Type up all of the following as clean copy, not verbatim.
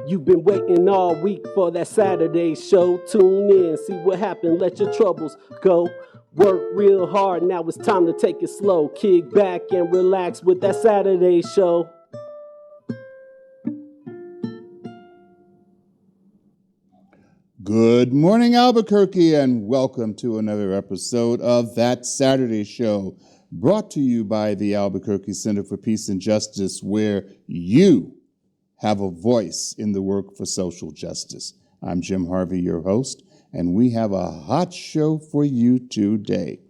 You've been waiting all week for that Saturday show. Tune in, see what happened, let your troubles go. Work real hard, now it's time to take it slow. Kick back and relax with that Saturday show. Good morning, Albuquerque, and welcome to another episode of That Saturday Show, brought to you by the Albuquerque Center for Peace and Justice, where you have a voice in the work for social justice. I'm Jim Harvey, your host, and we have a hot show for you today.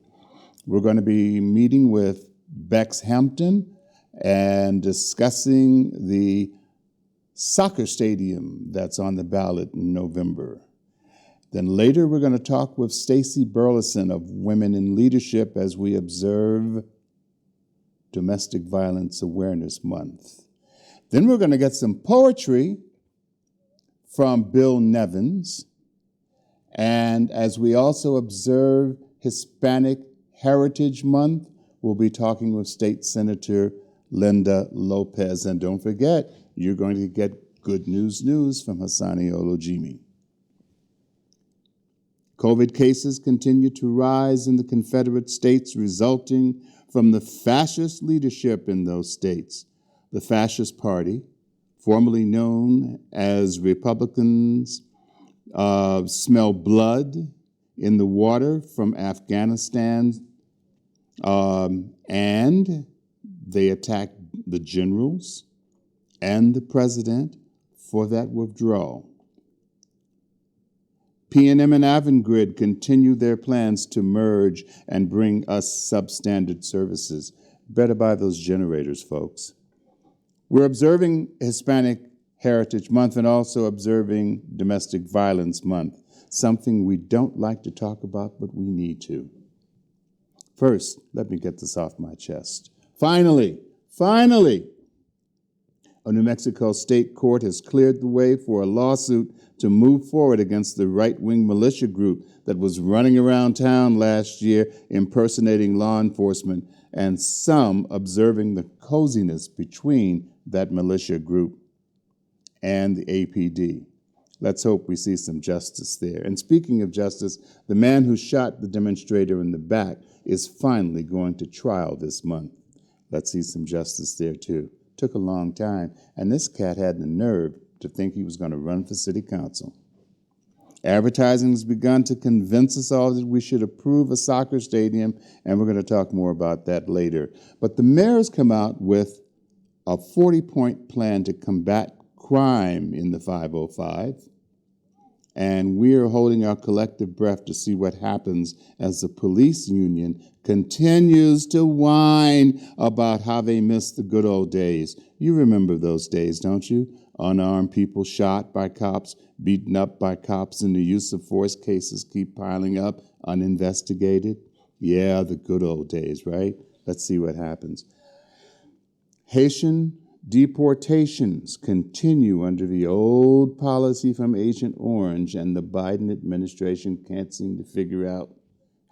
We're going to be meeting with Bex Hampton and discussing the soccer stadium that's on the ballot in November. Then later, we're going to talk with Stacey Burleson of Women in Leadership as we observe Domestic Violence Awareness Month. Then we're going to get some poetry from Bill Nevins. And as we also observe Hispanic Heritage Month, we'll be talking with State Senator Linda Lopez. And don't forget, you're going to get good news from Hassani Olojimi. COVID cases continue to rise in the Confederate States, resulting from the fascist leadership in those states. The Fascist Party, formerly known as Republicans, smell blood in the water from Afghanistan, and they attack the generals and the president for that withdrawal. PNM and Avangrid continue their plans to merge and bring us substandard services. Better buy those generators, folks. We're observing Hispanic Heritage Month and also observing Domestic Violence Month, something we don't like to talk about, but we need to. First, let me get this off my chest. Finally, a New Mexico state court has cleared the way for a lawsuit to move forward against the right-wing militia group that was running around town last year impersonating law enforcement, and some observing the coziness between that militia group and the APD. Let's hope we see some justice there. And speaking of justice, the man who shot the demonstrator in the back is finally going to trial this month. Let's see some justice there too. Took a long time, and this cat had the nerve to think he was going to run for city council. Advertising has begun to convince us all that we should approve a soccer stadium, and we're going to talk more about that later. But the mayor's come out with a 40-point plan to combat crime in the 505, and we are holding our collective breath to see what happens as the police union continues to whine about how they miss the good old days. You remember those days, don't you? Unarmed people shot by cops, beaten up by cops, and the use of force cases keep piling up, uninvestigated. Yeah, the good old days, right? Let's see what happens. Haitian deportations continue under the old policy from Agent Orange, and the Biden administration can't seem to figure out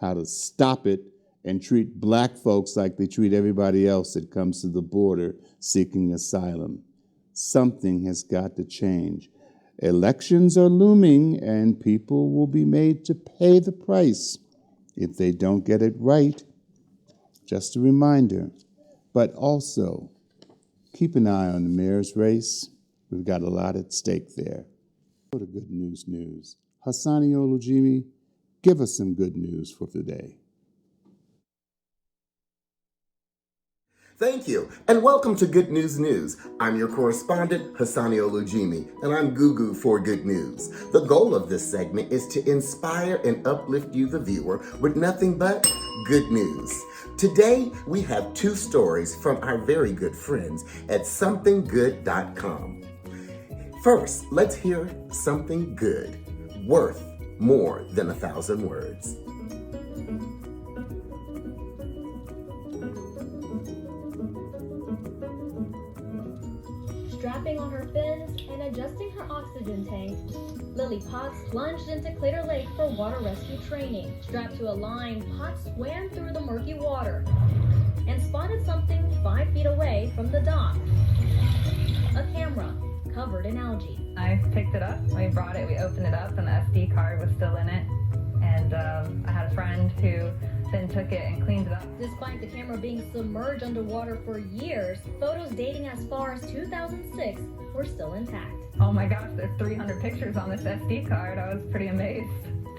how to stop it and treat black folks like they treat everybody else that comes to the border seeking asylum. Something has got to change. Elections are looming, and people will be made to pay the price if they don't get it right. Just a reminder. But also, keep an eye on the mayor's race. We've got a lot at stake there. Go to good news. Hassani Olojimi, give us some good news for today. Thank you, and welcome to Good News. I'm your correspondent, Hassani Olojimi, and I'm Gugu for Good News. The goal of this segment is to inspire and uplift you, the viewer, with nothing but good news. Today, we have two stories from our very good friends at somethinggood.com. First, let's hear something good, worth more than 1,000 words. Strapping on her fins and adjusting her oxygen tank, Lily Potts plunged into Crater Lake for water rescue training. Strapped to a line, Potts swam through the murky water and spotted something 5 feet away from the dock. A camera covered in algae. I picked it up, we brought it, we opened it up, and the SD card was still in it. And I had a friend who then took it and cleaned it up. Despite the camera being submerged underwater for years, photos dating as far as 2006 were still intact. Oh my gosh, there's 300 pictures on this SD card. I was pretty amazed.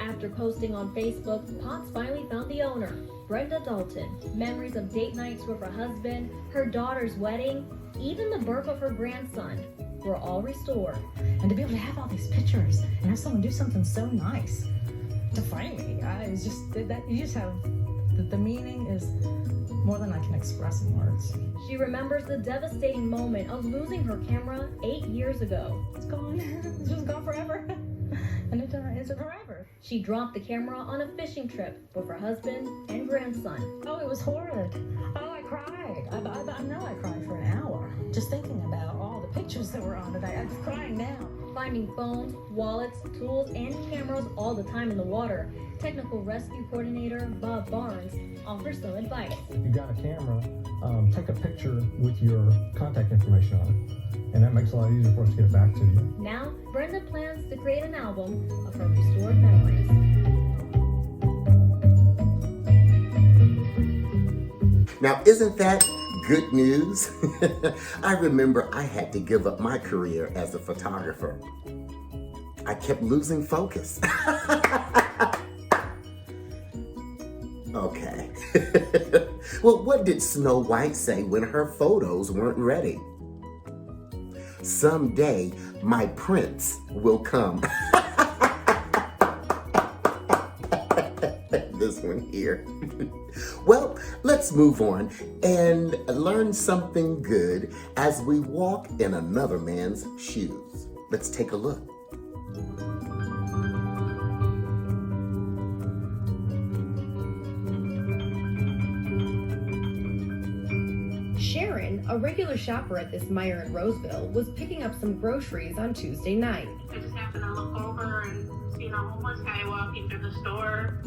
After posting on Facebook, Potts finally found the owner, Brenda Dalton. Memories of date nights with her husband, her daughter's wedding, even the birth of her grandson were all restored. And to be able to have all these pictures and have someone do something so nice to frame me, it's just that you just have the meaning is more than I can express in words. She remembers the devastating moment of losing her camera 8 years ago. It's gone. It's just gone forever. And it's forever. She dropped the camera on a fishing trip with her husband and grandson. Oh, it was horrid. Oh, I cried. I know I cried for an hour just thinking about all the pictures that were on it. I'm crying now. Finding phones, wallets, tools, and cameras all the time in the water, Technical Rescue Coordinator Bob Barnes offers some advice. If you got a camera, take a picture with your contact information on it, and that makes it a lot easier for us to get it back to you. Now, Brenda plans to create an album of her restored memories. Now, isn't that good news? I remember I had to give up my career as a photographer. I kept losing focus. Okay. Well, what did Snow White say when her photos weren't ready? Someday, my prince will come. This one here. Well, let's move on and learn something good as we walk in another man's shoes. Let's take a look. Sharon, a regular shopper at this Meijer in Roseville, was picking up some groceries on Tuesday night. I just happened to look over and seen a homeless guy walking through the store.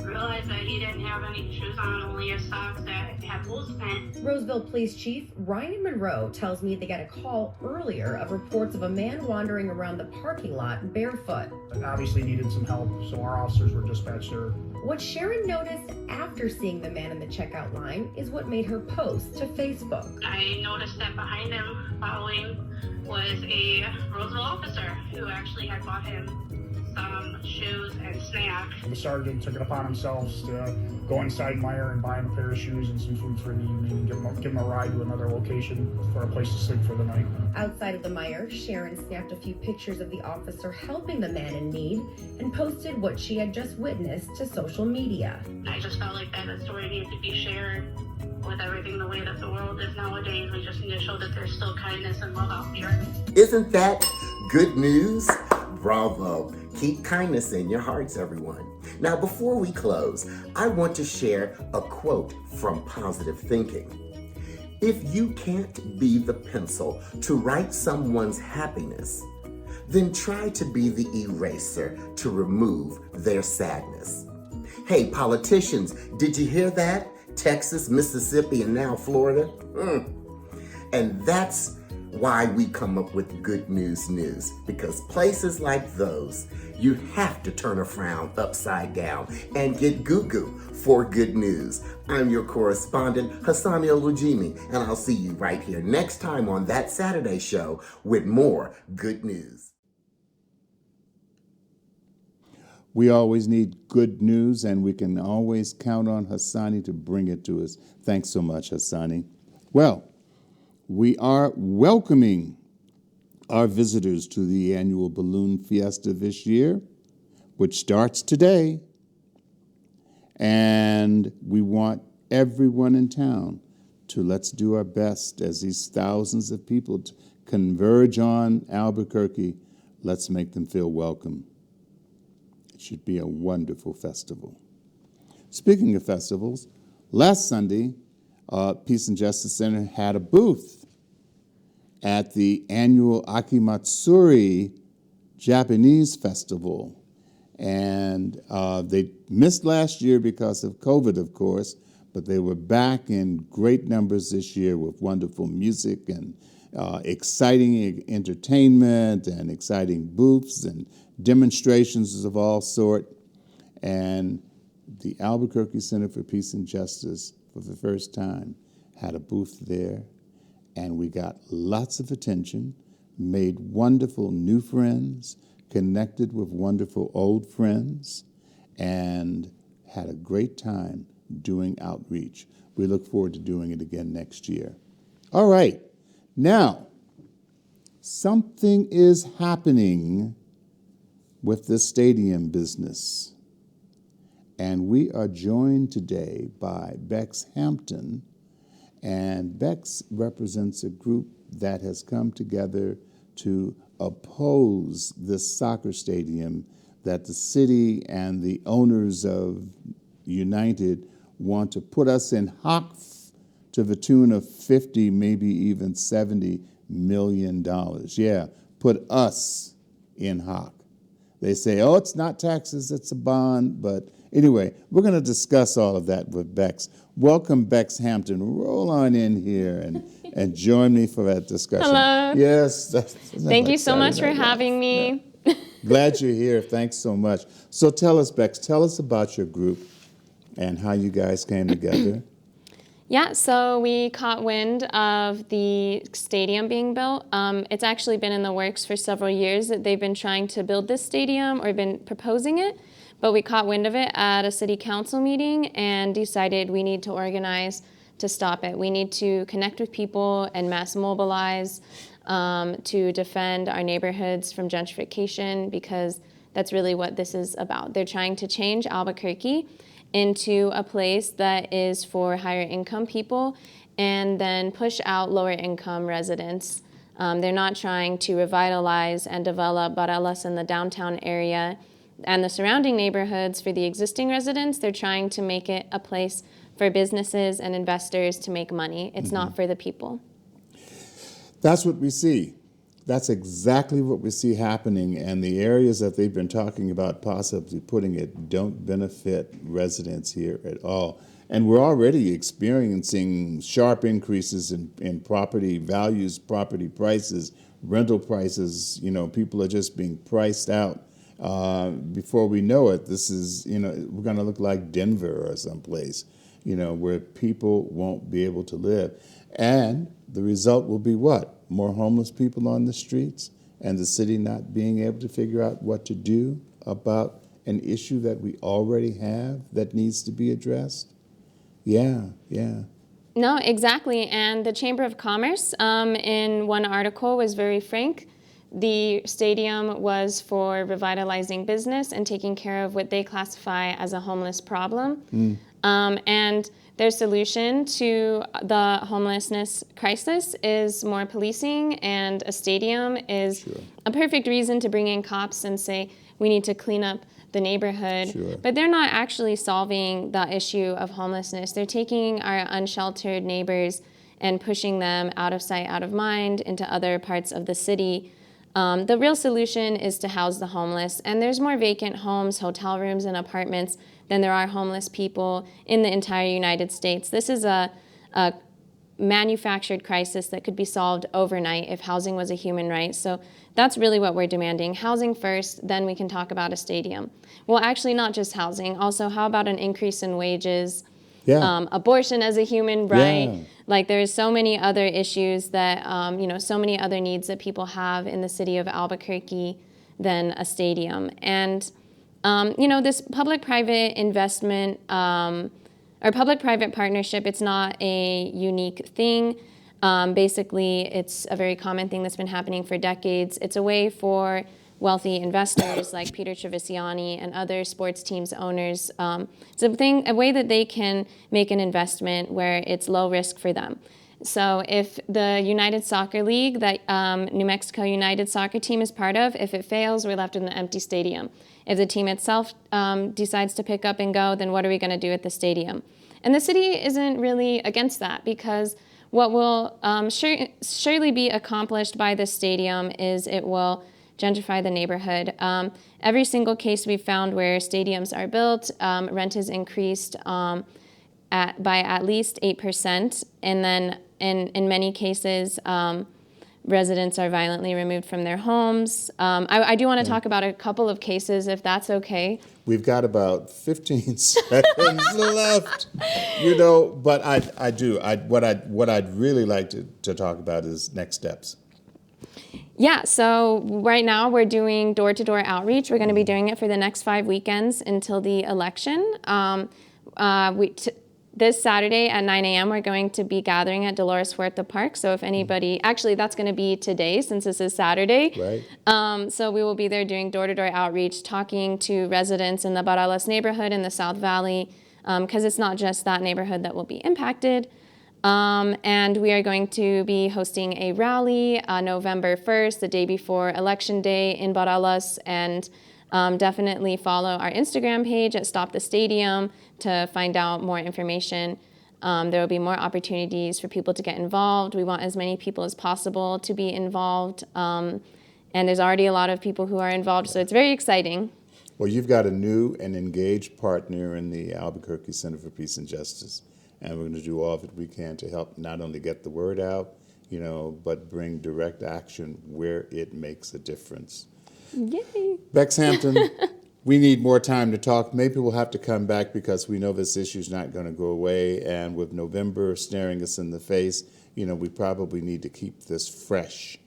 Realized that he didn't have any shoes on, only his socks that had holes in it. Roseville Police Chief Ryan Monroe tells me they got a call earlier of reports of a man wandering around the parking lot barefoot. Obviously needed some help, so our officers were dispatched there. What Sharon noticed after seeing the man in the checkout line is what made her post to Facebook. I noticed that behind him, following, was a Roseville officer who actually had bought him some shoes and snacks. The sergeant took it upon themselves to go inside Meijer and buy him a pair of shoes and some food for the evening and give him a ride to another location for a place to sleep for the night. Outside of the Meijer, Sharon snapped a few pictures of the officer helping the man in need and posted what she had just witnessed to social media. I just felt like that story needed to be shared. With everything the way that the world is nowadays, we just need to show that there's still kindness and love out there. Isn't that good news? Bravo. Keep kindness in your hearts, everyone. Now, before we close, I want to share a quote from Positive Thinking. If you can't be the pencil to write someone's happiness, then try to be the eraser to remove their sadness. Hey, politicians, did you hear that? Texas, Mississippi, and now Florida. And that's why we come up with Good News News, because places like those, you have to turn a frown upside down and get goo-goo for good news. I'm your correspondent, Hassani Olujimi, and I'll see you right here next time on That Saturday Show with more good news. We always need good news, and we can always count on Hassani to bring it to us. Thanks so much, Hassani. Well, we are welcoming our visitors to the annual Balloon Fiesta this year, which starts today. And we want everyone in town to let's do our best as these thousands of people converge on Albuquerque. Let's make them feel welcome. It should be a wonderful festival. Speaking of festivals, last Sunday, Peace and Justice Center had a booth at the annual Akimatsuri Japanese Festival. And they missed last year because of COVID, of course, but they were back in great numbers this year with wonderful music and exciting entertainment and exciting booths and demonstrations of all sort. And the Albuquerque Center for Peace and Justice, for the first time, had a booth there, and we got lots of attention, made wonderful new friends, connected with wonderful old friends, and had a great time doing outreach. We look forward to doing it again next year. All right, now, something is happening with the stadium business. And we are joined today by Bex Hampton, and Bex represents a group that has come together to oppose this soccer stadium that the city and the owners of United want to put us in hock to the tune of 50, maybe even $70 million. Yeah, put us in hock. They say, oh, it's not taxes, it's a bond. But anyway, we're going to discuss all of that with Bex. Welcome, Bex Hampton. Roll on in here and join me for that discussion. Hello. Yes. Thank you so much for having me. Yeah. Glad you're here. Thanks so much. So tell us, Bex, tell us about your group and how you guys came together. Yeah, so we caught wind of the stadium being built. It's actually been in the works for several years that they've been trying to build this stadium or been proposing it, but we caught wind of it at a city council meeting and decided we need to organize to stop it. We need to connect with people and mass mobilize to defend our neighborhoods from gentrification, because that's really what this is about. They're trying to change Albuquerque into a place that is for higher income people and then push out lower income residents. They're not trying to revitalize and develop Barelas in the downtown area and the surrounding neighborhoods for the existing residents. They're trying to make it a place for businesses and investors to make money. It's not for the people. That's what we see. That's exactly what we see happening, and the areas that they've been talking about possibly putting it don't benefit residents here at all. And we're already experiencing sharp increases in property values, property prices, rental prices. You know, people are just being priced out. Before we know it, this is, we're going to look like Denver or someplace, where people won't be able to live. And the result will be what? More homeless people on the streets, and the city not being able to figure out what to do about an issue that we already have that needs to be addressed? Yeah. No, exactly. And the Chamber of Commerce, in one article, was very frank. The stadium was for revitalizing business and taking care of what they classify as a homeless problem. And their solution to the homelessness crisis is more policing, and a stadium is a perfect reason to bring in cops and say, we need to clean up the neighborhood. But they're not actually solving the issue of homelessness. They're taking our unsheltered neighbors and pushing them out of sight, out of mind into other parts of the city. The real solution is to house the homeless, and there's more vacant homes, hotel rooms, and apartments than there are homeless people in the entire United States. This is a manufactured crisis that could be solved overnight if housing was a human right. So that's really what we're demanding. Housing first, then we can talk about a stadium. Well, actually not just housing. Also, how about an increase in wages? Abortion as a human right. Like, there's so many other issues that, so many other needs that people have in the city of Albuquerque than a stadium. And, this public-private investment or public-private partnership, it's not a unique thing. Basically, it's a very common thing that's been happening for decades. It's a way for wealthy investors like Peter Travisiani and other sports teams owners. It's a way that they can make an investment where it's low risk for them. So if the United Soccer League that New Mexico United soccer team is part of, if it fails, we're left with an empty stadium. If the team itself decides to pick up and go, then what are we going to do at the stadium? And the city isn't really against that, because what will surely be accomplished by this stadium is it will gentrify the neighborhood. Every single case we've found where stadiums are built, rent is increased by at least 8%, and then in many cases, residents are violently removed from their homes. I do want to talk about a couple of cases, if that's okay. We've got about 15 seconds left, but what I'd really like to talk about is next steps. Yeah, so right now we're doing door-to-door outreach. We're going to be doing it for the next 5 weekends until the election. This Saturday at 9 a.m. we're going to be gathering at Dolores Huerta Park. So if anybody, actually that's going to be today since this is Saturday. Right. So we will be there doing door-to-door outreach, talking to residents in the Baralas neighborhood in the South Valley, because it's not just that neighborhood that will be impacted. And we are going to be hosting a rally November 1st, the day before Election Day in Baralas, and definitely follow our Instagram page at Stop the Stadium to find out more information. There will be more opportunities for people to get involved. We want as many people as possible to be involved. And there's already a lot of people who are involved, so it's very exciting. Well, you've got a new and engaged partner in the Albuquerque Center for Peace and Justice. And we're going to do all that we can to help not only get the word out, but bring direct action where it makes a difference. Yay. Bex Hampton, we need more time to talk. Maybe we'll have to come back because we know this issue's not going to go away. And with November staring us in the face, we probably need to keep this fresh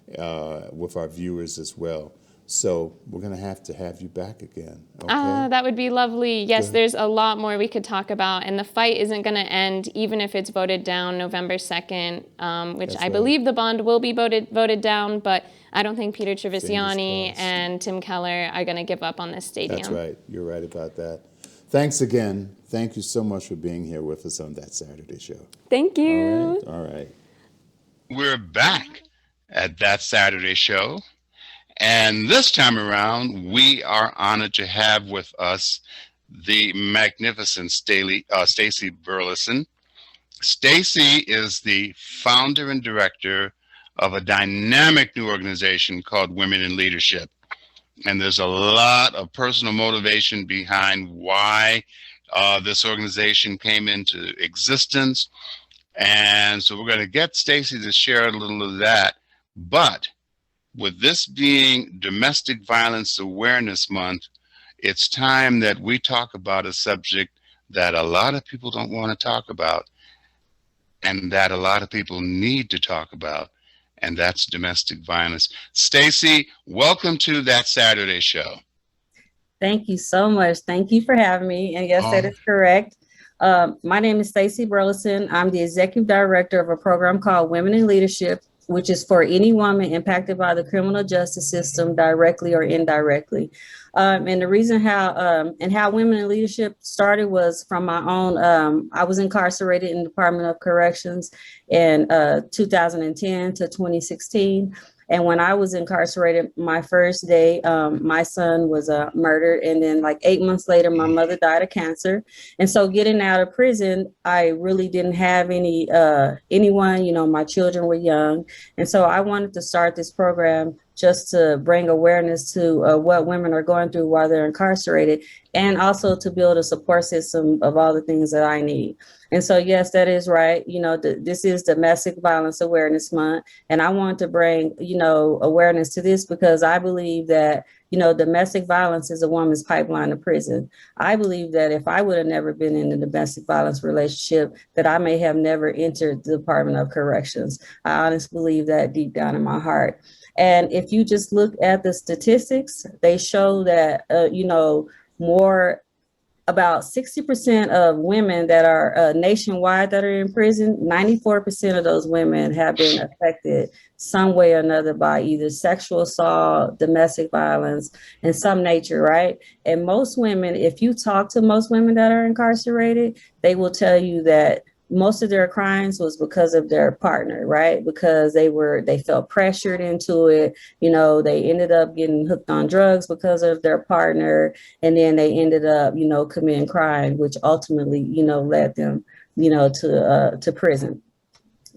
with our viewers as well. So we're going to have you back again. Okay? That would be lovely. Yes, there's a lot more we could talk about. And the fight isn't going to end even if it's voted down November 2nd, which I believe the bond will be voted down. But I don't think Peter Trevisiani and Tim Keller are going to give up on this stadium. That's right. You're right about that. Thanks again. Thank you so much for being here with us on That Saturday Show. Thank you. All right. We're back at That Saturday Show. And this time around, we are honored to have with us the magnificent Stacey Burleson. Stacey is the founder and director of a dynamic new organization called Women in Leadership. And there's a lot of personal motivation behind why this organization came into existence. And so we're going to get Stacey to share a little of that. But with this being Domestic Violence Awareness Month, it's time that we talk about a subject that a lot of people don't want to talk about and that a lot of people need to talk about, and that's domestic violence. Stacey, welcome to That Saturday Show. Thank you so much. Thank you for having me. And yes, that is correct. My name is Stacey Burleson. I'm the executive director of a program called Women in Leadership, which is for any woman impacted by the criminal justice system directly or indirectly. And the reason how Women in Leadership started was from my own, I was incarcerated in the Department of Corrections in 2010 to 2016. And when I was incarcerated, my first day, my son was murdered. And then like 8 months later, my mother died of cancer. And so getting out of prison, I really didn't have anyone, my children were young. And so I wanted to start this program just to bring awareness to what women are going through while they're incarcerated, and also to build a support system of all the things that I need. And so, yes, that is right. This is Domestic Violence Awareness Month, and I want to bring, awareness to this because I believe that, domestic violence is a woman's pipeline to prison. I believe that if I would have never been in a domestic violence relationship, that I may have never entered the Department of Corrections. I honestly believe that deep down in my heart. And if you just look at the statistics, they show that, about 60% of women that are nationwide that are in prison, 94% of those women have been affected some way or another by either sexual assault, domestic violence, in some nature, right? And most women, if you talk to most women that are incarcerated, they will tell you that most of their crimes was because of their partner, right? Because they felt pressured into it. They ended up getting hooked on drugs because of their partner. And then they ended up, committing crime, which ultimately, led them, to prison.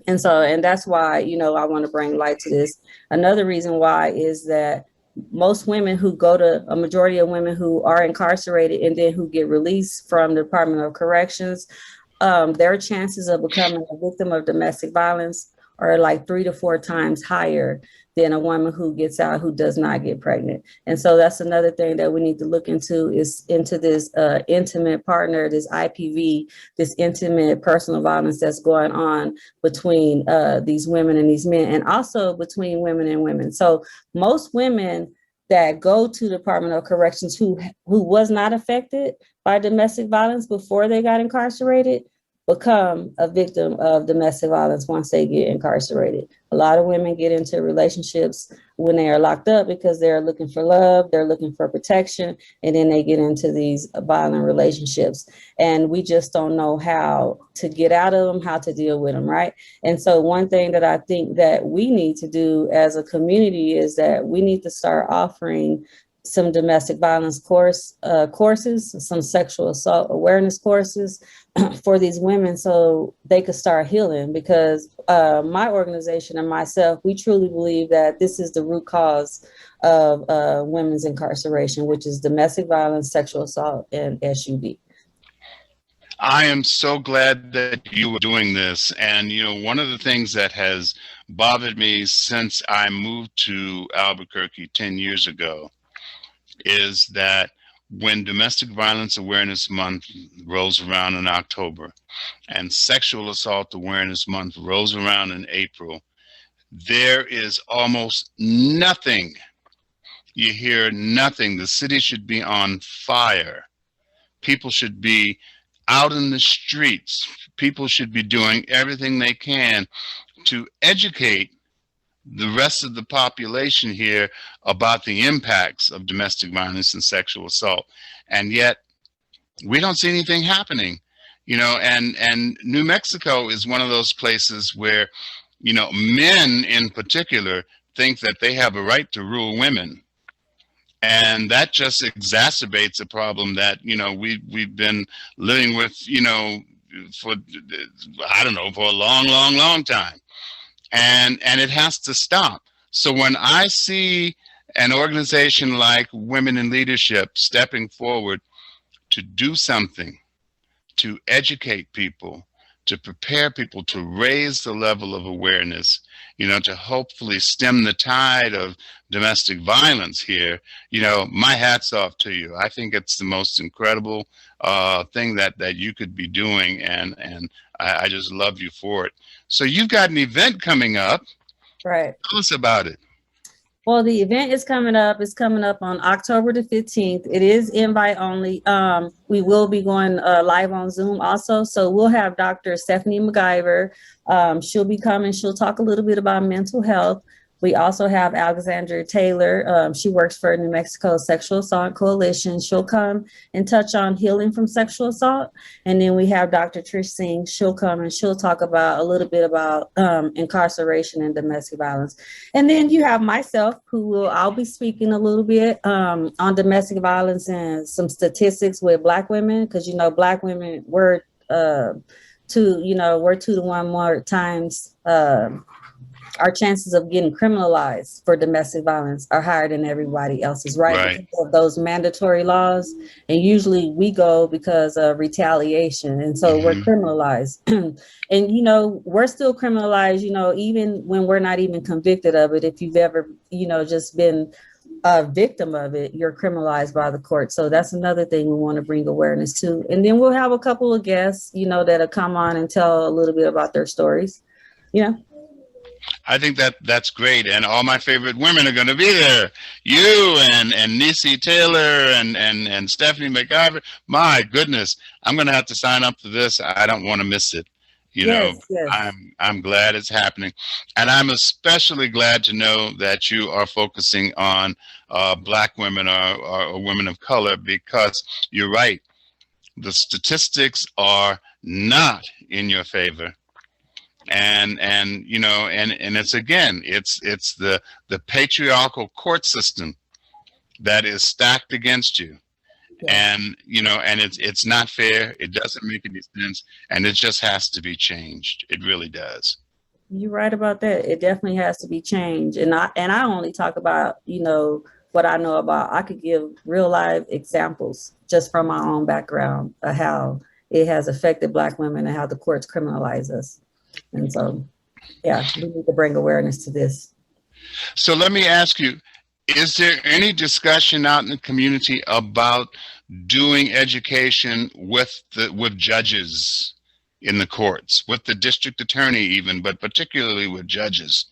And that's why, I want to bring light to this. Another reason why is that most women a majority of women who are incarcerated and then who get released from the Department of Corrections, their chances of becoming a victim of domestic violence are like 3 to 4 times higher than a woman who gets out who does not get pregnant. And so that's another thing that we need to look into, is into this intimate partner, this IPV, this intimate personal violence that's going on between these women and these men, and also between women and women. So most women that go to the Department of Corrections who was not affected by domestic violence before they got incarcerated become a victim of domestic violence once they get incarcerated. A lot of women get into relationships when they are locked up because they're looking for love, they're looking for protection, and then they get into these violent relationships. And we just don't know how to get out of them, how to deal with them, right? And so one thing that I think that we need to do as a community is that we need to start offering some domestic violence courses, some sexual assault awareness courses for these women so they could start healing. Because my organization and myself, we truly believe that this is the root cause of women's incarceration, which is domestic violence, sexual assault, and SUV. I am so glad that you are doing this. And, you know, one of the things that has bothered me since I moved to Albuquerque 10 years ago is that when Domestic Violence Awareness Month rolls around in October and Sexual Assault Awareness Month rolls around in April, there is almost nothing. You hear nothing. The city should be on fire. People should be out in the streets. People should be doing everything they can to educate the rest of the population here about the impacts of domestic violence and sexual assault. And yet we don't see anything happening, you know, and New Mexico is one of those places where, you know, men in particular think that they have a right to rule women. And that just exacerbates a problem that, you know, we've been living with, you know, for, I don't know, for a long time. And it has to stop. So when I see an organization like Women in Leadership stepping forward to do something, to educate people, to prepare people, to raise the level of awareness, you know, to hopefully stem the tide of domestic violence here, you know, my hat's off to you. I think it's the most incredible thing that you could be doing, and I just love you for it. So you've got an event coming up. Right. Tell us about it. Well, the event is coming up. It's coming up on October the 15th. It is invite only. We will be going live on Zoom also. So we'll have Dr. Stephanie McGyver. She'll be coming. She'll talk a little bit about mental health. We also have Alexandra Taylor. She works for New Mexico Sexual Assault Coalition. She'll come and touch on healing from sexual assault. And then we have Dr. Trish Singh. She'll come and she'll talk about a little bit about incarceration and domestic violence. And then you have myself, I'll be speaking a little bit on domestic violence and some statistics with Black women, because, you know, Black women, we're 2 to 1 more times our chances of getting criminalized for domestic violence are higher than everybody else's, right? Because of those mandatory laws. And usually we go because of retaliation. And so we're criminalized. And, you know, we're still criminalized, you know, even when we're not even convicted of it. If you've ever, you know, just been a victim of it, you're criminalized by the court. So that's another thing we want to bring awareness to. And then we'll have a couple of guests, you know, that'll come on and tell a little bit about their stories, you know. I think that's great, and all my favorite women are going to be there. You and Nisi Taylor and Stephanie McGyver. My goodness, I'm going to have to sign up for this. I don't want to miss it. You know, I'm glad it's happening, and I'm especially glad to know that you are focusing on Black women or women of color, because you're right. The statistics are not in your favor. And you know, and it's it's the patriarchal court system that is stacked against you. And you know, and it's not fair. It doesn't make any sense, and it just has to be changed. It really does. You're right about that. It definitely has to be changed. And I only talk about, you know, what I know about. I could give real live examples just from my own background of how it has affected Black women and how the courts criminalize us. And so yeah, we need to bring awareness to this. So let me ask you, is there any discussion out in the community about doing education with judges in the courts, with the district attorney even, but particularly with judges?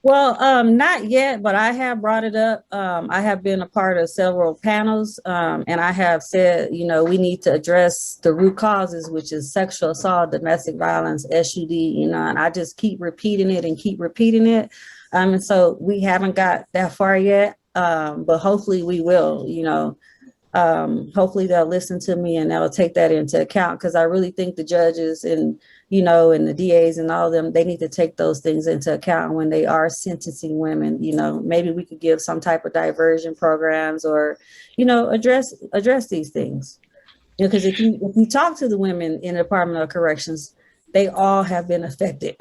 Well, not yet, but I have brought it up. I have been a part of several panels, and I have said, we need to address the root causes, which is sexual assault, domestic violence, SUD, and I just keep repeating it and keep repeating it. And so we haven't got that far yet, but hopefully we will, hopefully they'll listen to me and they'll take that into account, because I really think the judges and and the DAs and all of them, they need to take those things into account when they are sentencing women. Maybe we could give some type of diversion programs, or address these things, because if you talk to the women in the Department of Corrections, they all have been affected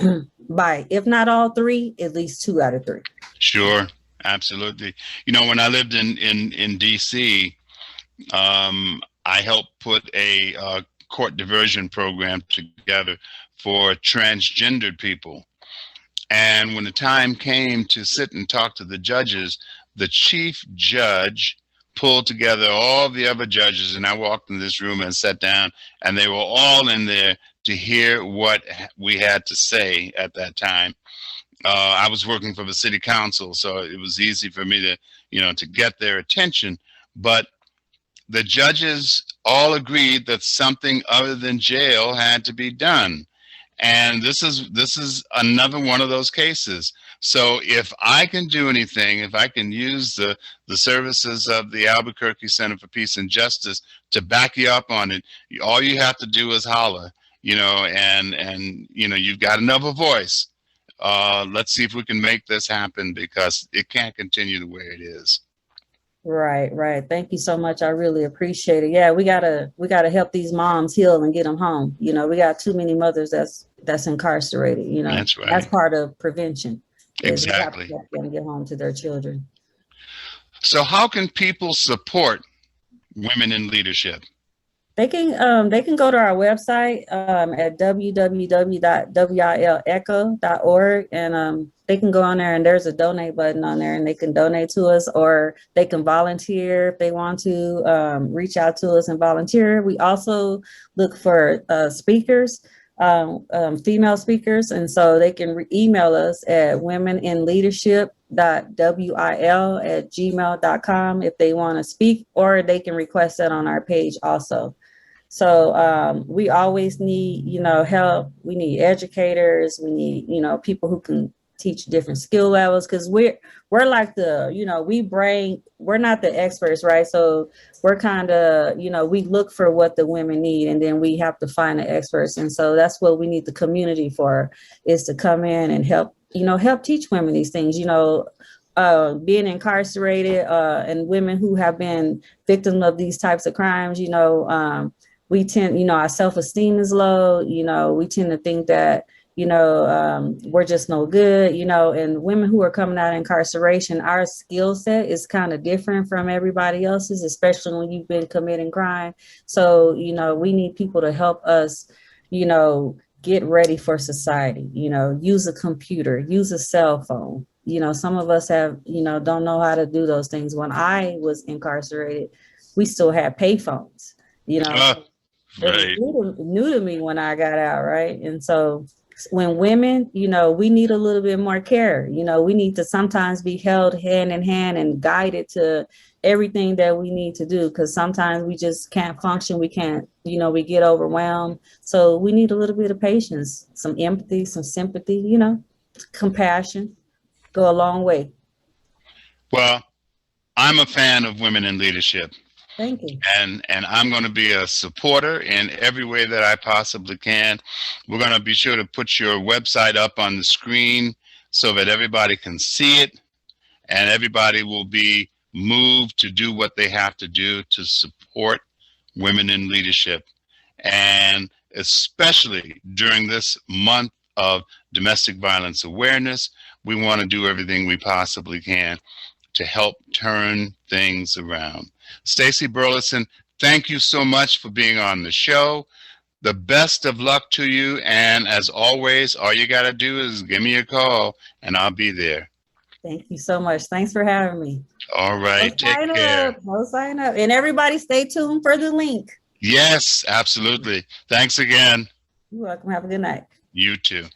by, if not all three, at least 2 out of 3. Sure, absolutely. When I lived in DC, I helped put a court diversion program together for transgendered people. And when the time came to sit and talk to the judges, the chief judge pulled together all the other judges, and I walked in this room and sat down, and they were all in there to hear what we had to say at that time. I was working for the city council, so it was easy for me to, to get their attention. But the judges all agreed that something other than jail had to be done. And this is another one of those cases. So if I can do anything, if I can use the services of the Albuquerque Center for Peace and Justice to back you up on it, all you have to do is holler, and you've got another voice. Let's see if we can make this happen, because it can't continue the way it is. Right. Thank you so much. I really appreciate it. Yeah, we gotta help these moms heal and get them home. We got too many mothers that's incarcerated. That's right. That's part of prevention. Exactly. We have to help them get home to their children. So how can people support women in leadership? They can go to our website at www.wilecho.org, and they can go on there, and there's a donate button on there, and they can donate to us, or they can volunteer if they want to reach out to us and volunteer. We also look for speakers, female speakers, and so they can email us at womeninleadership.wil@gmail.com if they want to speak, or they can request that on our page also. So we always need, help. We need educators. We need, people who can teach different skill levels, because we're like we're not the experts, right? So we're kind of, we look for what the women need, and then we have to find the experts. And so that's what we need the community for, is to come in and help teach women these things, being incarcerated, and women who have been victims of these types of crimes, we tend, our self-esteem is low, we tend to think that, we're just no good, and women who are coming out of incarceration, our skill set is kind of different from everybody else's, especially when you've been committing crime. So, we need people to help us, get ready for society, use a computer, use a cell phone. Some of us have, don't know how to do those things. When I was incarcerated, we still had pay phones, Right. It was new to me when I got out, right? And so when women, we need a little bit more care. We need to sometimes be held hand in hand and guided to everything that we need to do, because sometimes we just can't function. We can't, we get overwhelmed. So we need a little bit of patience, some empathy, some sympathy, compassion, go a long way. Well, I'm a fan of women in leadership. Thank you. And I'm going to be a supporter in every way that I possibly can. We're going to be sure to put your website up on the screen so that everybody can see it, and everybody will be moved to do what they have to do to support women in leadership. And especially during this month of domestic violence awareness, we want to do everything we possibly can to help turn things around. Stacey Burleson, thank you so much for being on the show. the best of luck to you. And as always, all you got to do is give me a call and I'll be there. Thank you so much. Thanks for having me. All right. Take care. Go sign up. And everybody stay tuned for the link. Yes, absolutely. Thanks again. You're welcome. Have a good night. You too.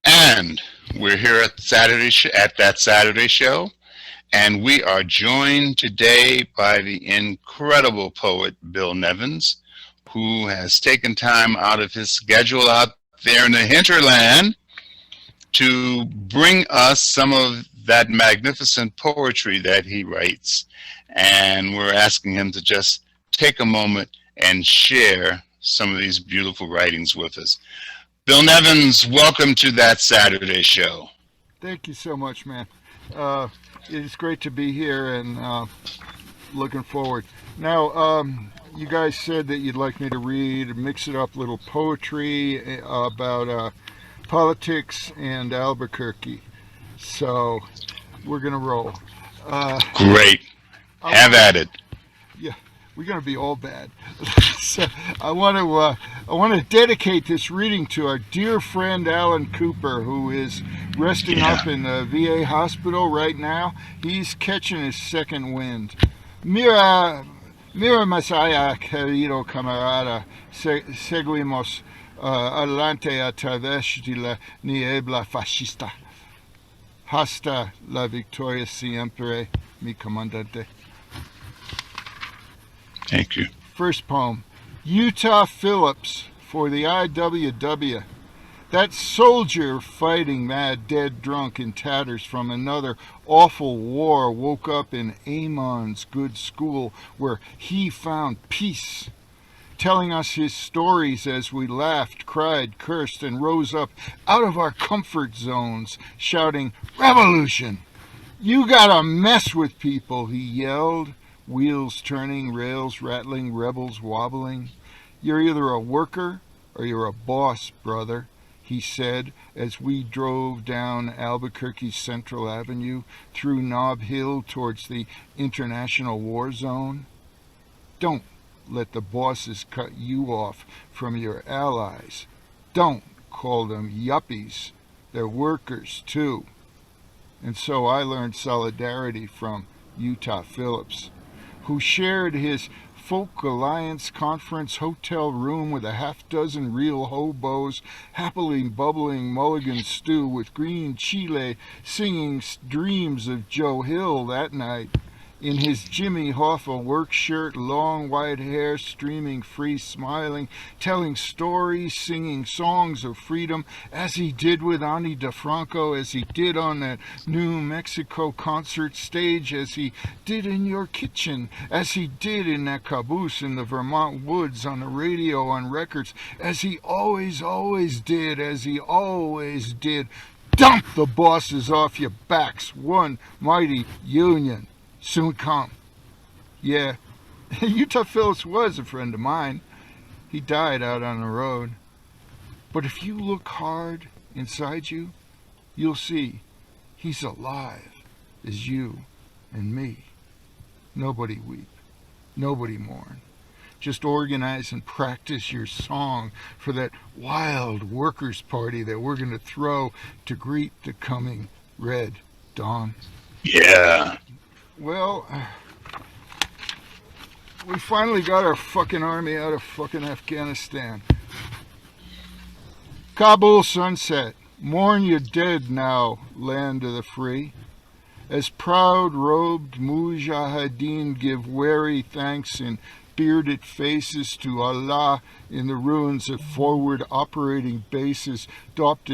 And we're here at that Saturday show. And we are joined today by the incredible poet, Bill Nevins, who has taken time out of his schedule out there in the hinterland to bring us some of that magnificent poetry that he writes. And we're asking him to just take a moment and share some of these beautiful writings with us. Bill Nevins, welcome to That Saturday Show. Thank you so much, man. It's great to be here and looking forward. Now, you guys said that you'd like me to read, mix it up, little poetry about politics and Albuquerque. So we're gonna roll. Great. Have at it. Yeah, we're gonna be all bad. So I want to dedicate this reading to our dear friend Alan Cooper, who is resting up in the VA hospital right now. He's catching his second wind. Mira Masaya, querido camarada, seguimos adelante a través de la niebla fascista. Hasta la victoria siempre, mi comandante. Thank you. First poem, Utah Phillips for the IWW. That soldier fighting mad, dead, drunk, in tatters from another awful war woke up in Amon's good school where he found peace, telling us his stories as we laughed, cried, cursed, and rose up out of our comfort zones, shouting, "Revolution! You gotta mess with people," he yelled, wheels turning, rails rattling, rebels wobbling. "You're either a worker or you're a boss, brother," he said as we drove down Albuquerque's Central Avenue through Nob Hill towards the International War Zone. Don't let the bosses cut you off from your allies. Don't call them yuppies. They're workers too. And so I learned solidarity from Utah Phillips, who shared his Folk Alliance Conference hotel room with a half-dozen real hobos, happily bubbling mulligan stew with green chile, singing dreams of Joe Hill that night. In his Jimmy Hoffa work shirt, long white hair streaming free, smiling, telling stories, singing songs of freedom, as he did with Ani DeFranco, as he did on that New Mexico concert stage, as he did in your kitchen, as he did in that caboose in the Vermont woods, on the radio, on records, as he always did, as he always did. Dump the bosses off your backs, one mighty union. Soon come. Yeah, Utah Phillips was a friend of mine. He died out on the road. But if you look hard inside you, you'll see he's alive as you and me. Nobody weep, nobody mourn. Just organize and practice your song for that wild workers' party that we're going to throw to greet the coming red dawn. Yeah. Well, we finally got our fucking army out of fucking Afghanistan. Kabul sunset, mourn your dead now, land of the free. As proud-robed mujahideen give wary thanks in bearded faces to Allah in the ruins of forward operating bases, daubed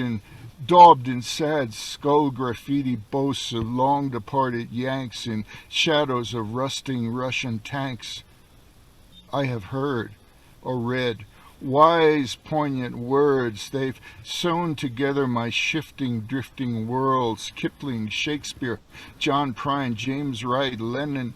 in sad skull graffiti boasts of long-departed Yanks in shadows of rusting Russian tanks. I have heard or read wise, poignant words. They've sewn together my shifting, drifting worlds. Kipling, Shakespeare, John Prine, James Wright, Lennon,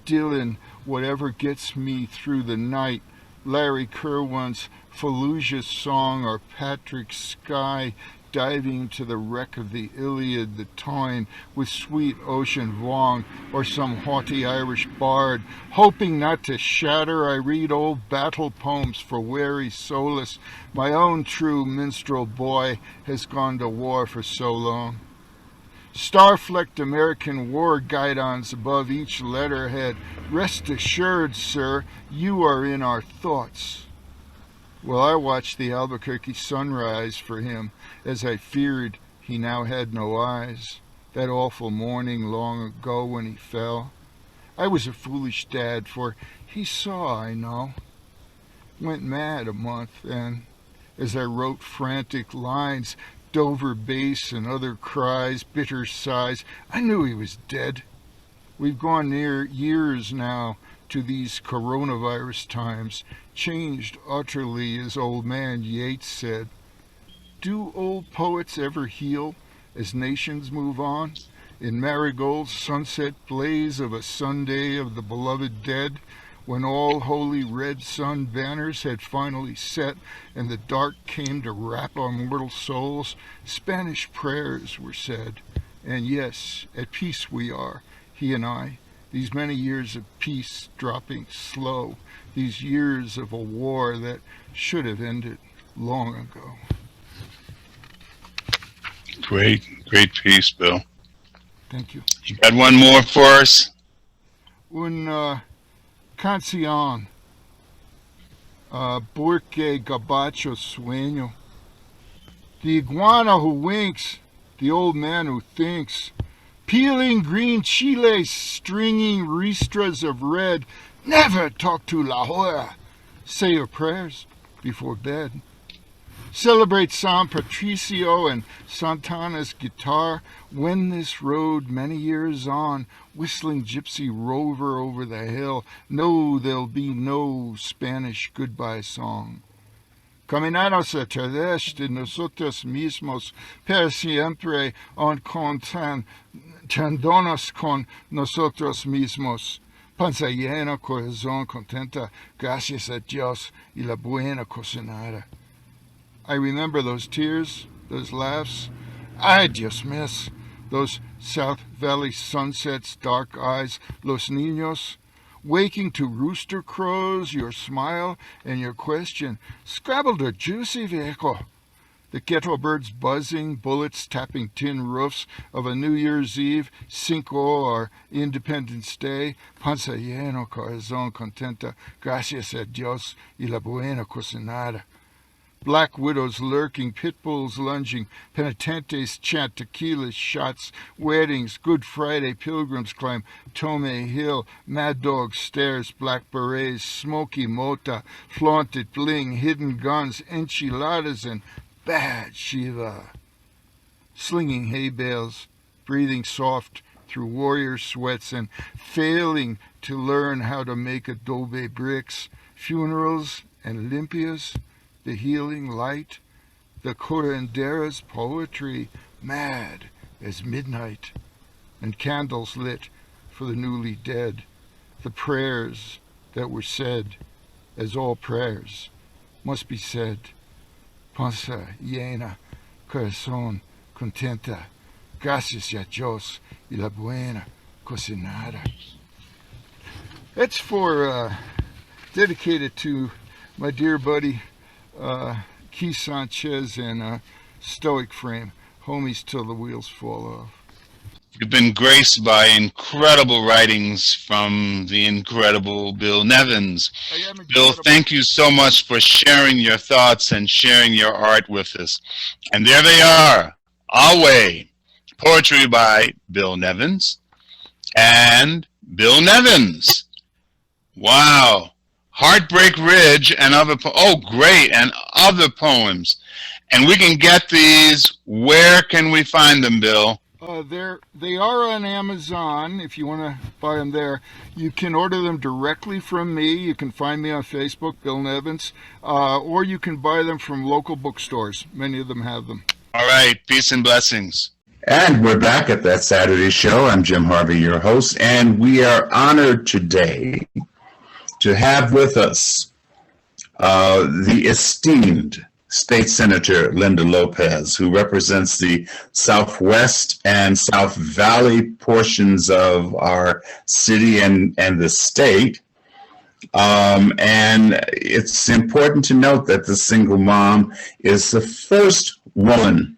Dylan, whatever gets me through the night. Larry Kirwan's Fallujah song or Patrick Sky, diving to the wreck of the Iliad, the Tyne, with sweet ocean Vaughan, or some haughty Irish bard. Hoping not to shatter, I read old battle poems for weary solace. My own true minstrel boy has gone to war for so long. Star-flecked American war guidons above each letterhead. Rest assured, sir, you are in our thoughts. Well, I watched the Albuquerque sunrise for him, as I feared he now had no eyes. That awful morning long ago when he fell. I was a foolish dad, for he saw, I know. Went mad a month, and as I wrote frantic lines, Dover bass and other cries, bitter sighs, I knew he was dead. We've gone near years now to these coronavirus times, changed utterly, as old man Yeats said. Do old poets ever heal as nations move on? In Marigold's sunset blaze of a Sunday of the beloved dead, when all holy red sun banners had finally set and the dark came to wrap our mortal souls, Spanish prayers were said. And yes, at peace we are, he and I, these many years of peace dropping slow, these years of a war that should have ended long ago. Great piece, Bill. Thank you. You got one more for us? Un canción, porque gabacho sueño. The iguana who winks, the old man who thinks, peeling green chiles, stringing ristras of red. Never talk to La Jolla. Say your prayers before bed. Celebrate San Patricio and Santana's guitar. Wend this road many years on, whistling gypsy rover over the hill. No, there'll be no Spanish goodbye song. Caminarnos a través de nosotros mismos, per siempre encontrándonos con nosotros mismos. Panza llena, corazón contenta, gracias a Dios y la buena cocinada. I remember those tears, those laughs. Ay, Dios mío, those South Valley sunsets, dark eyes, los niños, waking to rooster crows, your smile and your question. Scrabbled or juicy, viejo? The ghetto birds buzzing, bullets tapping tin roofs of a New Year's Eve, Cinco or Independence Day. Panza lleno, corazón contenta, gracias a Dios y la buena cocinada. Black widows lurking, pit bulls lunging, penitentes chant tequila shots, weddings, Good Friday pilgrims climb Tome Hill, mad dog stares, black berets, smoky mota, flaunted bling, hidden guns, enchiladas, and bad Shiva. Slinging hay bales, breathing soft through warrior sweats and failing to learn how to make adobe bricks, funerals and limpias, the healing light, the curandera's poetry, mad as midnight, and candles lit for the newly dead, the prayers that were said, as all prayers must be said. Panza llena, corazón contenta, gracias a Dios y la buena cocinada. That's for, dedicated to my dear buddy, Keith Sanchez and Stoic Frame, homies till the wheels fall off. You've been graced by incredible writings from the incredible Bill Nevins. Bill, thank you so much for sharing your thoughts and sharing your art with us. And there they are, Our Way, poetry by Bill Nevins and Bill Nevins. Wow. Heartbreak Ridge and other, great, and other poems. And we can get these, where can we find them, Bill? They are on Amazon, if you want to buy them there. You can order them directly from me. You can find me on Facebook, Bill Nevins, or you can buy them from local bookstores. Many of them have them. All right, peace and blessings. And we're back at That Saturday Show. I'm Jim Harvey, your host, and we are honored today to have with us the esteemed State Senator Linda Lopez, who represents the Southwest and South Valley portions of our city and the state. And it's important to note that the single mom is the first woman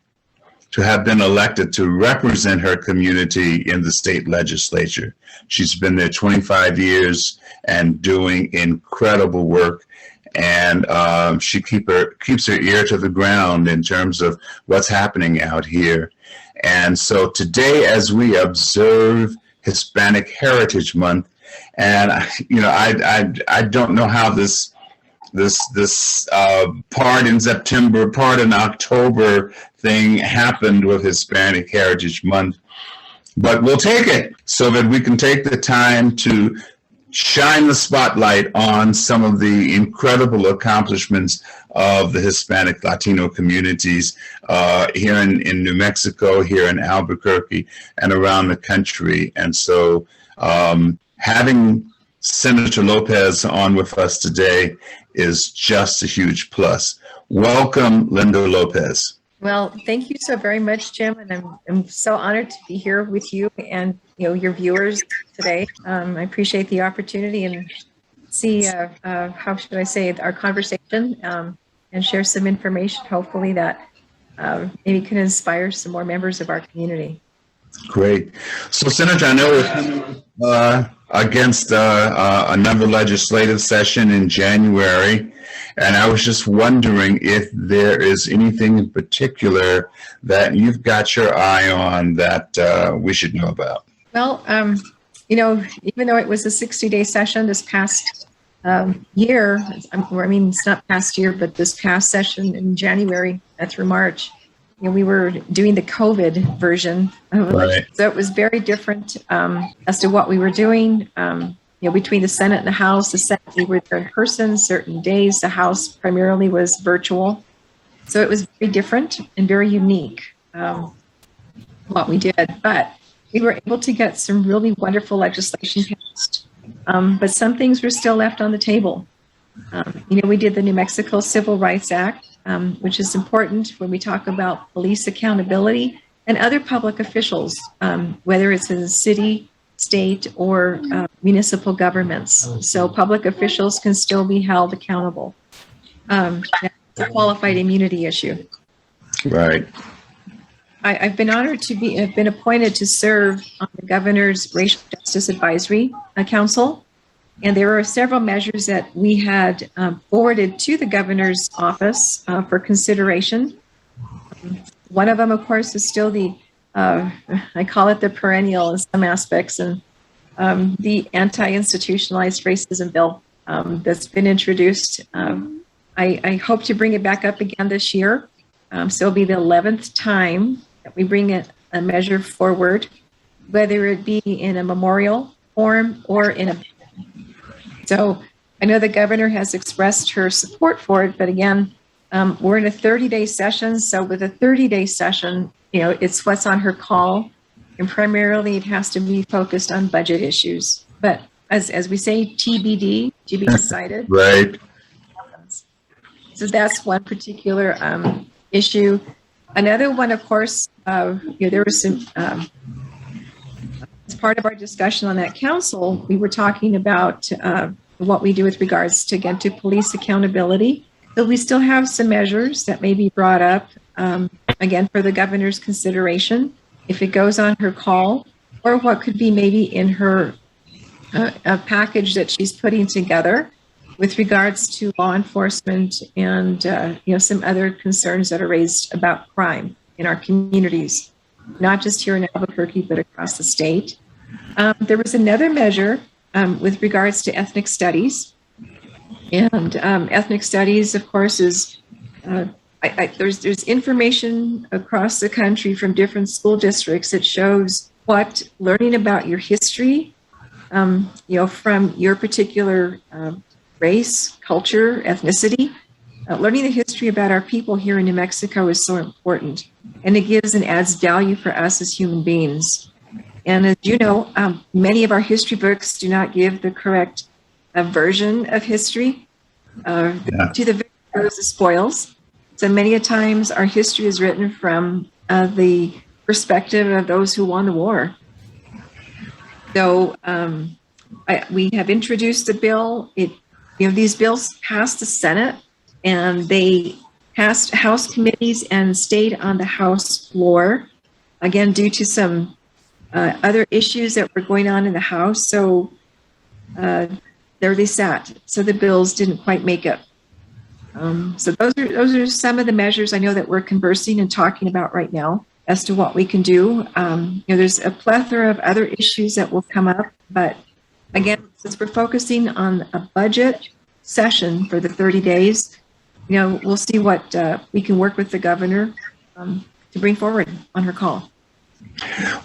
to have been elected to represent her community in the state legislature. She's been there 25 years and doing incredible work. And she keeps her ear to the ground in terms of what's happening out here. And so today, as we observe Hispanic Heritage Month, and I don't know how this part in September, part in October thing happened with Hispanic Heritage Month, but we'll take it so that we can take the time to shine the spotlight on some of the incredible accomplishments of the Hispanic Latino communities here in New Mexico, here in Albuquerque, and around the country. And so having Senator Lopez on with us today is just a huge plus. Welcome, Linda Lopez. Well, thank you so very much, Jim, and I'm so honored to be here with you and your viewers today. I appreciate the opportunity and see how should I say our conversation and share some information, hopefully that maybe can inspire some more members of our community. Great. So, Senator, I know we're against another legislative session in January. And I was just wondering if there is anything in particular that you've got your eye on that we should know about. Well, even though it was a 60-day session this past year, I mean, it's not past year, but this past session in January through March, we were doing the COVID version of it. Right. So it was very different as to what we were doing. Between the Senate and the House, the Senate, we were there in person certain days. The House primarily was virtual. So it was very different and very unique what we did. But we were able to get some really wonderful legislation passed. But some things were still left on the table. We did the New Mexico Civil Rights Act, which is important when we talk about police accountability and other public officials, whether it's in the city, state, or municipal governments. So public officials can still be held accountable. It's a qualified immunity issue. Right. I've been honored to have been appointed to serve on the Governor's Racial Justice Advisory Council. And there are several measures that we had forwarded to the Governor's office for consideration. One of them, of course, is still the I call it the perennial in some aspects, and the anti-institutionalized racism bill that's been introduced. I hope to bring it back up again this year. So it'll be the 11th time that we bring a measure forward, whether it be in a memorial form or in a. So I know the governor has expressed her support for it, but again, we're in a 30-day session. So with a 30-day session, it's what's on her call, and primarily it has to be focused on budget issues. But as we say, TBD, to be decided. Right. So that's one particular issue. Another one, of course, there was some, as part of our discussion on that council, we were talking about what we do with regards to, again, to police accountability. So we still have some measures that may be brought up, again, for the governor's consideration, if it goes on her call, or what could be maybe in her a package that she's putting together with regards to law enforcement and some other concerns that are raised about crime in our communities, not just here in Albuquerque, but across the state. There was another measure with regards to ethnic studies. And ethnic studies, of course, is there's information across the country from different school districts that shows what learning about your history, from your particular race, culture, ethnicity, learning the history about our people here in New Mexico is so important, and it gives and adds value for us as human beings. And as you know, many of our history books do not give the correct version of history. To the victor goes the spoils. So many a times our history is written from the perspective of those who won the war. So we have introduced the bill. These bills passed the Senate, and they passed House committees and stayed on the House floor, again, due to some other issues that were going on in the House. So there they sat. So the bills didn't quite make it. So those are some of the measures I know that we're conversing and talking about right now as to what we can do. There's a plethora of other issues that will come up, but again, since we're focusing on a budget session for the 30 days, we'll see what we can work with the governor to bring forward on her call.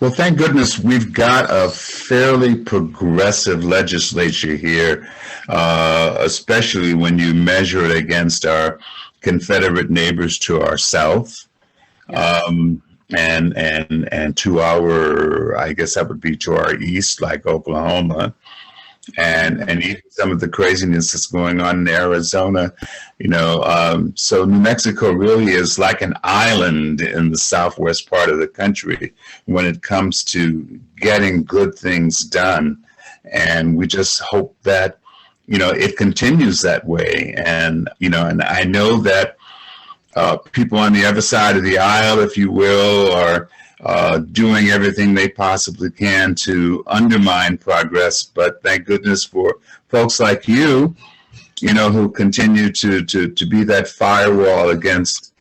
Well, thank goodness we've got a fairly progressive legislature here, especially when you measure it against our Confederate neighbors to our south. And to our, I guess that would be to our east, like Oklahoma, and even some of the craziness that's going on in Arizona, so New Mexico really is like an island in the southwest part of the country when it comes to getting good things done. And we just hope that, it continues that way. And, and I know that people on the other side of the aisle, if you will, are doing everything they possibly can to undermine progress. But thank goodness for folks like you, who continue to be that firewall against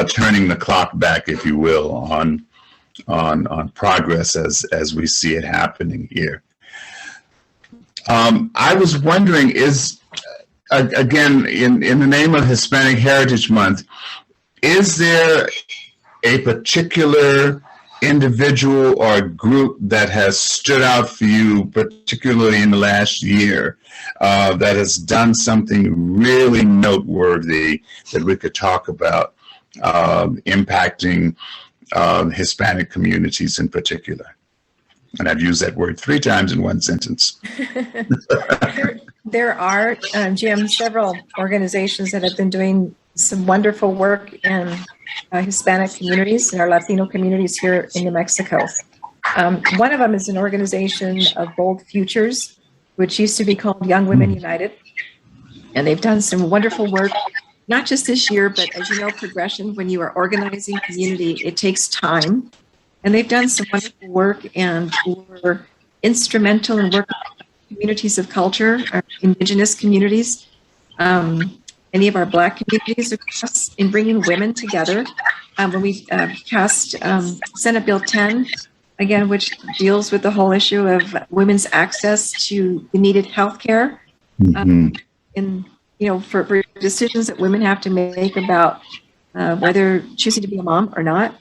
turning the clock back, if you will, on progress as we see it happening here. I was wondering, again, in the name of Hispanic Heritage Month, is there a particular individual or group that has stood out for you, particularly in the last year, that has done something really noteworthy that we could talk about, impacting Hispanic communities in particular? And I've used that word 3 times in one sentence. There are, Jim, several organizations that have been doing some wonderful work in Hispanic communities and our Latino communities here in New Mexico. One of them is an organization of Bold Futures, which used to be called Young Women United. And they've done some wonderful work, not just this year, but as you know, progression, when you are organizing community, it takes time. And they've done some wonderful work and were instrumental in working with communities of culture, our indigenous communities, any of our Black communities across, in bringing women together. When we passed Senate Bill 10, again, which deals with the whole issue of women's access to needed health care. For decisions that women have to make about whether choosing to be a mom or not.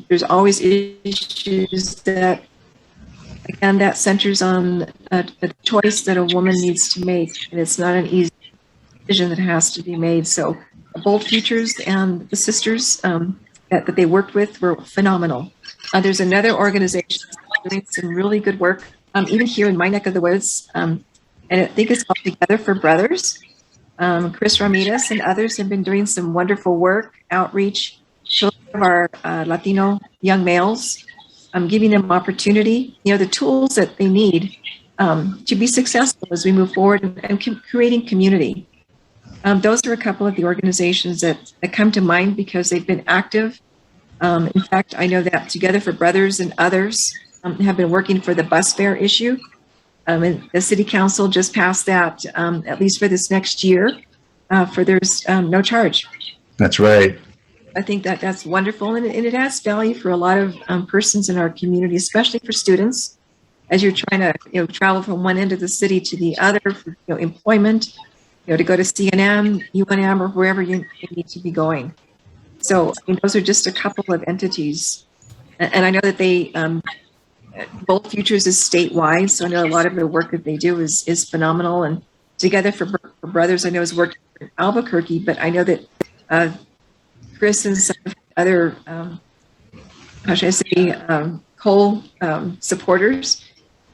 There's always issues that, again, that centers on a choice that a woman needs to make, and it's not an easy decision that has to be made. So Bold Futures and the sisters that they worked with were phenomenal. There's another organization doing some really good work, even here in my neck of the woods, and I think it's called Together for Brothers. Chris Ramirez and others have been doing some wonderful work, outreach, to our Latino young males, giving them opportunity, the tools that they need to be successful as we move forward and creating community. Those are a couple of the organizations that come to mind because they've been active. In fact, I know that Together for Brothers and others have been working for the bus fare issue. And the city council just passed that, at least for this next year, for there's no charge. That's right. I think that's wonderful, and it has value for a lot of persons in our community, especially for students, as you're trying to travel from one end of the city to the other for employment, to go to CNM, UNM, or wherever you need to be going. So those are just a couple of entities, and I know that they Bold Futures is statewide, so I know a lot of the work that they do is phenomenal. And Together for Brothers, I know is working in Albuquerque, but I know that Chris and some other, how should I say, coal supporters,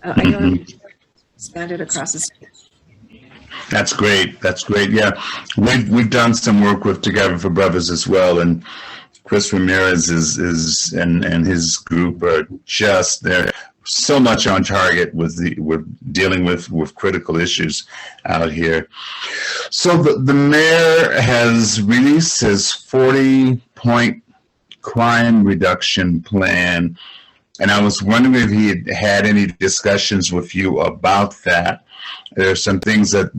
I know expanded across the state. That's great. That's great. Yeah, we've done some work with Together for Brothers as well, and Chris Ramirez is and his group are just they're so much on target with dealing with critical issues out here. So the mayor has released his 40-point crime reduction plan, and I was wondering if he had any discussions with you about that. There's some things that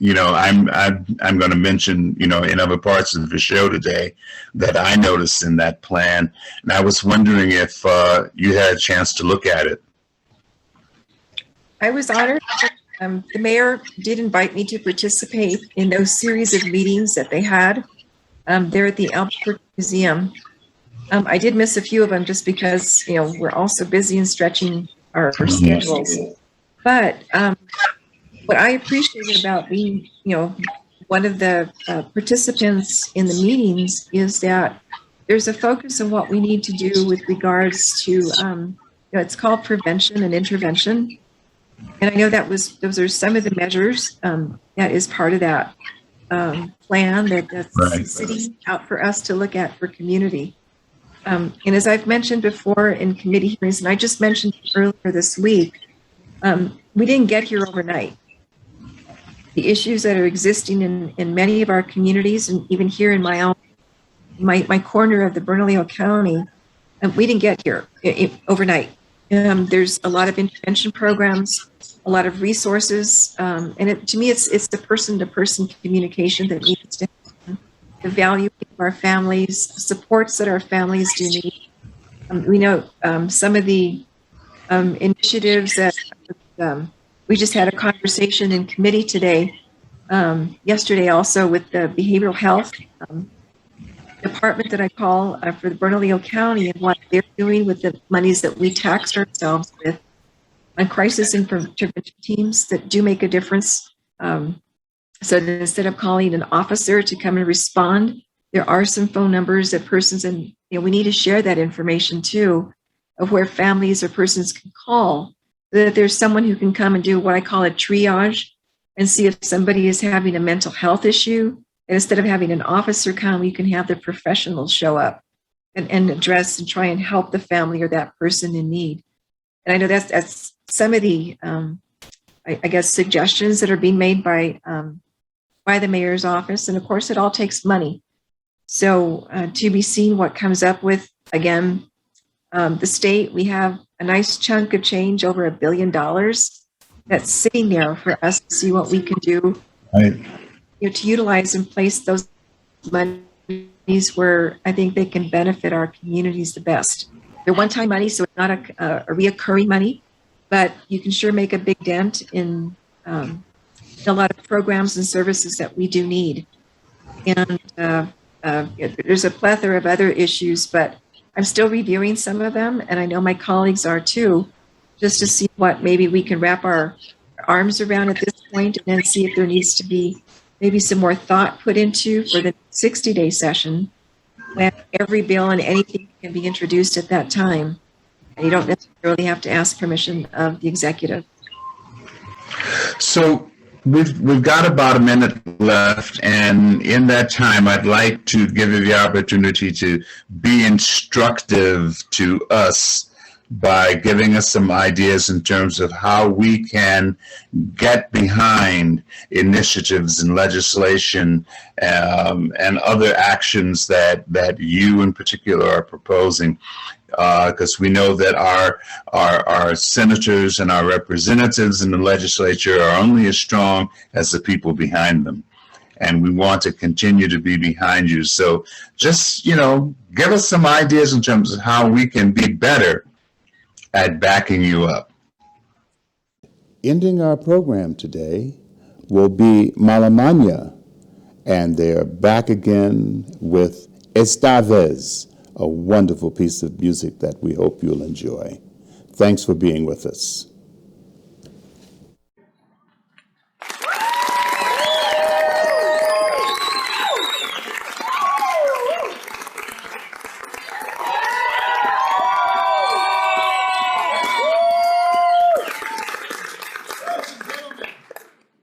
I'm going to mention, in other parts of the show today that I noticed in that plan, and I was wondering if you had a chance to look at it. I was honored. The mayor did invite me to participate in those series of meetings that they had there at the Albq Museum. I did miss a few of them just because, we're all so busy and stretching our schedules. But what I appreciated about being, one of the participants in the meetings is that there's a focus on what we need to do with regards to, it's called prevention and intervention. And I know those are some of the measures that is part of that plan that's sitting out for us to look at for community. And as I've mentioned before in committee hearings, and I just mentioned earlier this week, we didn't get here overnight. The issues that are existing in many of our communities, and even here in my corner of the Bernalillo County, we didn't get here overnight. There's a lot of intervention programs, a lot of resources, and to me, it's the person-to-person communication that needs to happen. The value of our families, supports that our families do need. We know some of the initiatives that we just had a conversation in committee today, yesterday also with the behavioral health department that I call for the Bernalillo County, and what they're doing with the monies that we taxed ourselves with on crisis intervention teams that do make a difference. So that instead of calling an officer to come and respond, there are some phone numbers that persons, and we need to share that information too, of where families or persons can call, so that there's someone who can come and do what I call a triage and see if somebody is having a mental health issue. And instead of having an officer come, you can have the professionals show up and address and try and help the family or that person in need. And I know that's some of the, I guess, suggestions that are being made by the mayor's office. And of course, it all takes money. So to be seen what comes up with, again, the state, we have a nice chunk of change, over $1 billion, that's sitting there for us to see what we can do. Right. To utilize and place those monies where I think they can benefit our communities the best. They're one-time money, so it's not a reoccurring money, but you can sure make a big dent in a lot of programs and services that we do need. And there's a plethora of other issues, but I'm still reviewing some of them, and I know my colleagues are too, just to see what maybe we can wrap our arms around at this point, and then see if there needs to be maybe some more thought put into for the 60-day session, when every bill and anything can be introduced at that time. And you don't necessarily have to ask permission of the executive. So we've got about a minute left, and in that time, I'd like to give you the opportunity to be instructive to us by giving us some ideas in terms of how we can get behind initiatives and legislation and other actions that you in particular are proposing. Because we know that our senators and our representatives in the legislature are only as strong as the people behind them. And we want to continue to be behind you. So just, give us some ideas in terms of how we can be better at backing you up. Ending our program today will be Malamanya, and they're back again with Esta Vez, a wonderful piece of music that we hope you'll enjoy. Thanks for being with us.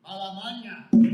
Malamanya.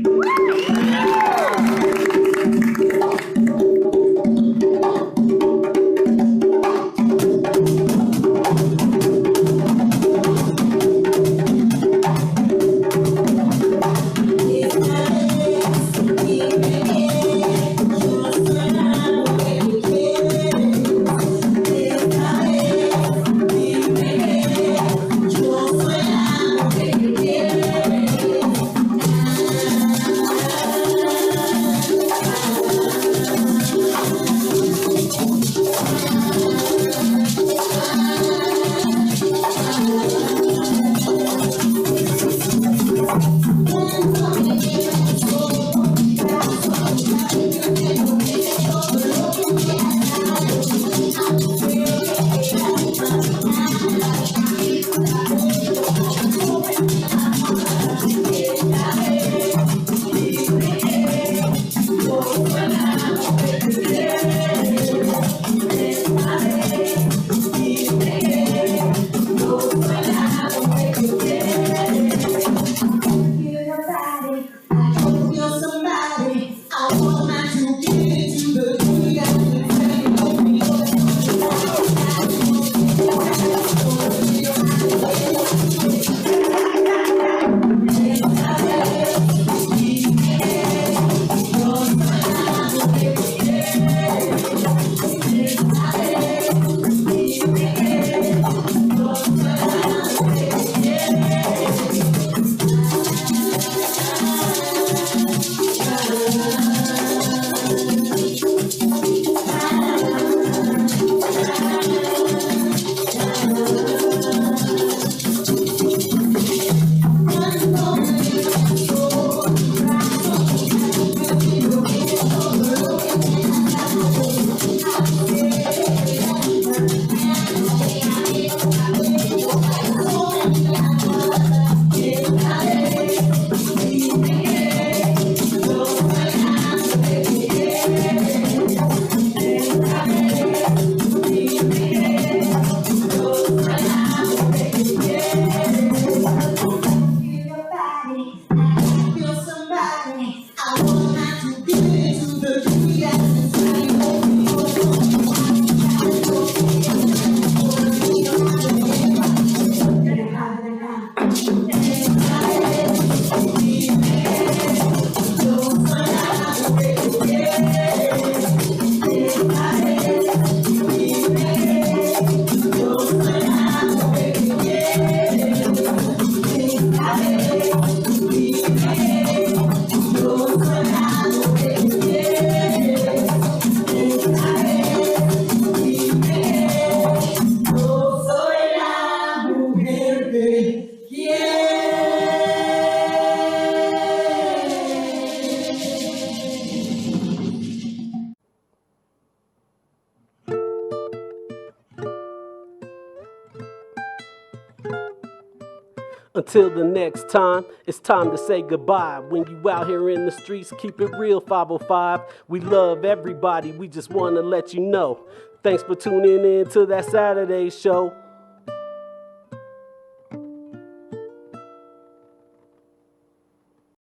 Until the next time, it's time to say goodbye. When you out here in the streets, keep it real 505. We love everybody, we just want to let you know. Thanks for tuning in to That Saturday Show.